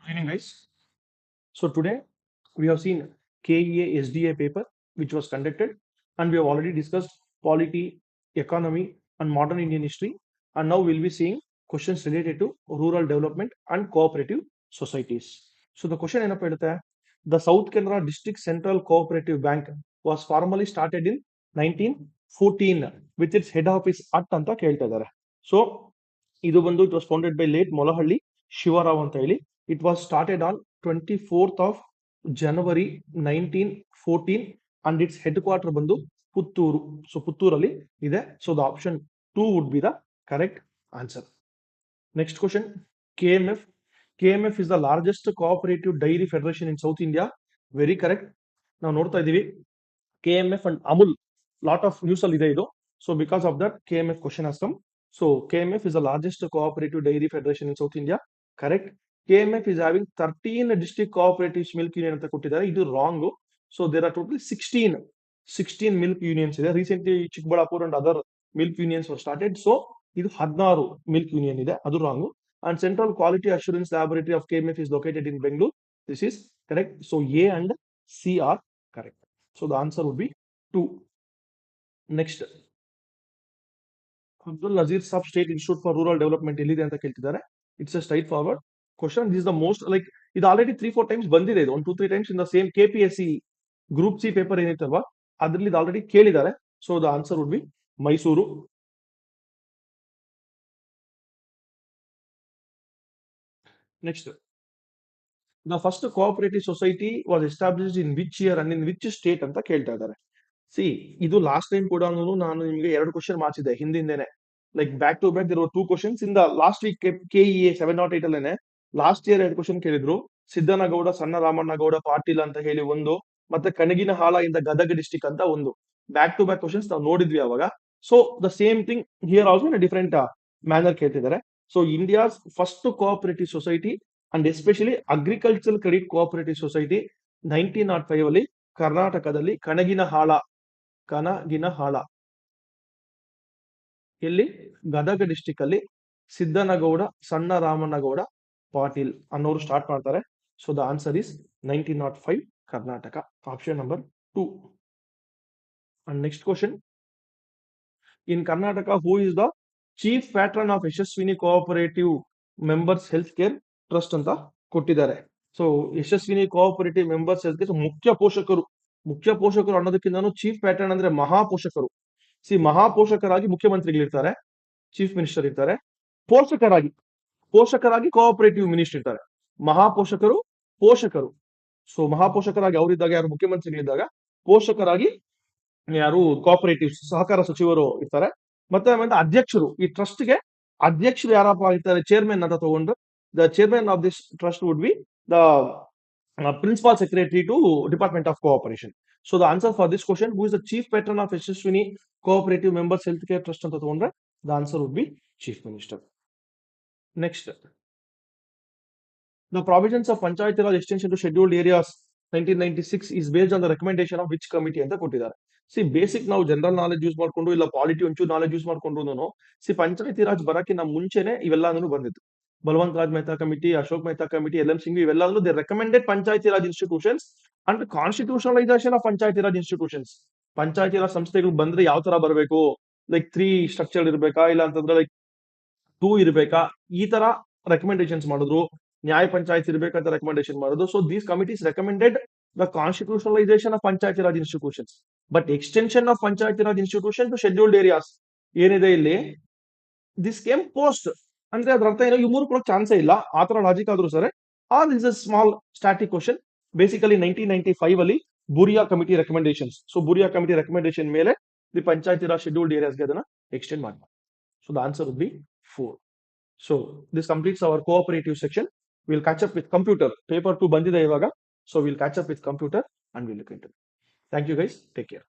Good evening, guys. So today we have seen KEA SDA paper which was conducted, and we have already discussed polity, economy, and modern Indian history. And now we'll be seeing questions related to rural development and cooperative societies. So the question ಏನಪ್ಪ ಹೇಳುತ್ತೆ, the South Canara District Central Cooperative Bank was formally started in 1914 with its head office at ಅಂತ ಕೇಳ್ತಾ ಇದ್ದಾರೆ. So ಇದು ಬಂದು it was founded by late Molahalli Shivarao ಅಂತ ಹೇಳಿ. It was started on 24th of January 1914 and its headquarter ಬಂದು Puttur. So ಪುತ್ತೂರಲ್ಲಿ ಇದೆ. So the option 2 would be the correct answer. Next question, KMF. KMF is the largest cooperative dairy federation in South India. Very correct. ನಾವು ನೋಡ್ತಾ ಇದೀವಿ KMF and Amul, lot of news ಅಲ್ಲಿ ಇದೆ ಇದು. So because of that KMF question has come. So KMF is the largest cooperative dairy federation in South India. Correct. KMF is having 13 district cooperative milk union ಅಂತ ಕೊಟ್ಟಿದ್ದಾರೆ. ಇದು wrong. So there are totally 16 milk unions ಇದೆ. Recently Chikballapur and other milk unions were started. So ಇದು 16 milk union ಇದೆ. ಅದು wrong. And Central Quality Assurance Laboratory of KMF is located in Bangalore. This is correct. So A and C are correct. So the answer would be 2. Next, Abdul Nazir Sub State Institute for Rural Development ಎಲ್ಲಿದೆ ಅಂತ ಕೇಳ್ತಿದ್ದಾರೆ. It's a straightforward question. This is the most like ಇದು already 3-4 times ಬಂದಿದೆ. ಇದು 1-2-3 times in the same KPSC Group C paper ಏನಿತ್ತಲ್ವಾ ಅದರಲ್ಲಿ ಇದು already ಕೇಳಿದ್ದಾರೆ. So the answer would be Mysuru. Next, the first cooperative society was established in which year and in which state ಅಂತ ಕೇಳ್ತಾ ಇದ್ದಾರೆ. C ಇದು last time ಕೂಡ ನಾನು ನಿಮಗೆ 2 ಕ್ವಶನ್ ಮಾಡಿಸಿದೆ ಹಿಂದಿಂದೇನೆ. Like back to back there were 2 questions in the last week KEA 708 ಅಲ್ಲೇನೆ ಲಾಸ್ಟ್ ಇಯರ್ 2 ಕ್ವಶನ್ ಕೇಳಿದ್ರು. ಸಿದ್ದನಗೌಡ ಸಣ್ಣ ರಾಮಣ್ಣಗೌಡ ಪಾಟೀಲ್ ಅಂತ ಹೇಳಿ ಒಂದು, ಮತ್ತೆ ಕಣಗಿನಹಾಳ ಇಂದ ಗದಗ ಡಿಸ್ಟಿಕ್ ಅಂತ ಒಂದು. ಬ್ಯಾಕ್ ಟು ಬ್ಯಾಕ್ ಕ್ವಶನ್ಸ್ ನಾವು ನೋಡಿದ್ವಿ ಅವಾಗ. So the same thing here also in different manner ಕೇಳ್ತಿದ್ದಾರೆ. So India's first cooperative society and especially agriculture credit cooperative society 1905 ಅಲ್ಲಿ ಕರ್ನಾಟಕದಲ್ಲಿ ಕಣಗಿನಹಾಳ ಎಲ್ಲಿ ಗದಗ ಡಿಸ್ಟಿಕ್ ಅಲ್ಲಿ ಸಿದ್ದನಗೌಡ ಸಣ್ಣ ರಾಮಣ್ಣಗೌಡ ಪಾಟೀಲ್ ಅನ್ನೋರು ಸ್ಟಾರ್ಟ್ ಮಾಡ್ತಾರೆ. So the answer is 1905 Karnataka, option number 2. And next question, in Karnataka who is the chief patron of Yashasvini cooperative members health care trust ಅಂತ ಕೊಟ್ಟಿದ್ದಾರೆ. So Yashasvini cooperative members health care ಮುಖ್ಯ ಪೋಷಕರು ಅನ್ನೋದಕ್ಕಿಂತ ಚೀಫ್ ಪ್ಯಾಟ್ರನ್ ಅಂದ್ರೆ ಮಹಾಪೋಷಕರು. ಮಹಾಪೋಷಕರಾಗಿ ಮುಖ್ಯಮಂತ್ರಿಗಳಿರ್ತಾರೆ, ಚೀಫ್ ಮಿನಿಸ್ಟರ್ ಇರ್ತಾರೆ. ಪೋಷಕರಾಗಿ cooperative minister ಇರ್ತಾರೆ. ಪೋಷಕರು. So ಮಹಾಪೋಷಕರಾಗಿ ಅವರಿದ್ದಾಗ ಯಾರು ಮುಖ್ಯಮಂತ್ರಿಗಳಿದ್ದಾಗ, ಪೋಷಕರಾಗಿ ಯಾರು ಕೋಆಪರೇಟಿವ್ ಸಹಕಾರ ಸಚಿವರು ಇರ್ತಾರೆ. ಮತ್ತೆ ಅಧ್ಯಕ್ಷರು, ಈ ಟ್ರಸ್ಟ್ ಗೆ ಅಧ್ಯಕ್ಷರು ಯಾರಪ್ಪ ಇರ್ತಾರೆ, ಚೇರ್ಮನ್ ಅಂತ ತಗೊಂಡು the chairman of this trust would be the principal secretary to Department of Cooperation. So the answer for this question, who is the chief patron of Yashaswini Cooperative Members Healthcare Trust ಅಂತ ತಗೊಂಡ್ರೆ the answer would be Chief Minister. Next, the provisions of Panchayati Raj extension to scheduled areas 1996 is based on the recommendation of which committee ಅಂತ ಕೊಟ್ಟಿದ್ದಾರೆ. Basic ನಾವು general knowledge use ಮಾಡ್ಕೊಂಡು ಇಲ್ಲ polity ಒಂಚೂರು knowledge use ಮಾಡ್ಕೊಂಡು ಪಂಚಾಯತಿ ರಾಜ್ ಬರಕ್ಕೆ ನಮ್ಮ ಮುಂಚೆನೆ ಇವೆಲ್ಲಾನು ಬಂದಿತ್ತು. Balwant Raj Mehta committee, Ashok Mehta committee, LM Singhvi, ಇವೆಲ್ಲರೂ they recommended Panchayati Raj institutions and constitutionalisation of Panchayati Raj institutions. Panchayati Raj ಸಂಸ್ಥೆಗಳು ಬಂದ್ರೆ ಯಾವ ತರ ಬರಬೇಕು, ಲೈಕ್ 3 ಸ್ಟ್ರಕ್ಚರ್ ಇರ್ಬೇಕಾ, ಇಲ್ಲ ಅಂತಂದ್ರೆ ಲೈಕ್ 2 ಇರ್ಬೇಕಾ, ಈ ತರ ರೆಕಮೆಂಡೇಶನ್ಸ್ ಮಾಡಿದ್ರು. ನ್ಯಾಯ ಪಂಚಾಯತ್ ಇರ್ಬೇಕಂತ ರೆಕಮೆಂಡೇಶನ್ ಮಾಡಿದ್ರು. So these committees recommended the constitutionalization of Panchayati Raj institutions, but extension of Panchayati Raj institution to scheduled areas ಏನಿದೆ ಇಲ್ಲಿ, this came post. ಅಂದ್ರೆ ಅದ್ರ ಅರ್ಥ ಏನೋ, ಇವ್ರು ಕೊಡೋಕೆ ಚಾನ್ಸೇ ಇಲ್ಲ ಆ ತರ ಲಾಜಿಕ್ ಆದ್ರೂ ಸರಿ. Are is a small static question. Basically 1995 ಅಲ್ಲಿ Bhuria committee recommendations. So Bhuria committee recommendation ಮೇಲೆ ದಿ ಪಂಚಾಯತಿ ರಾಜ್ ಶೆಡ್ಯೂಲ್ಡ್ ಏರಿಯಾಸ್ಗೆ ಅದನ್ನ ಎಕ್ಸ್ಟೆಂಡ್ ಮಾಡಿ. So the answer would be 4. So this completes our cooperative section. Will catch up with computer. Paper 2 ಬಂದಿದೆ ಇವಾಗ. So we'll catch up with computer and we'll look into it. Thank you guys. Take care.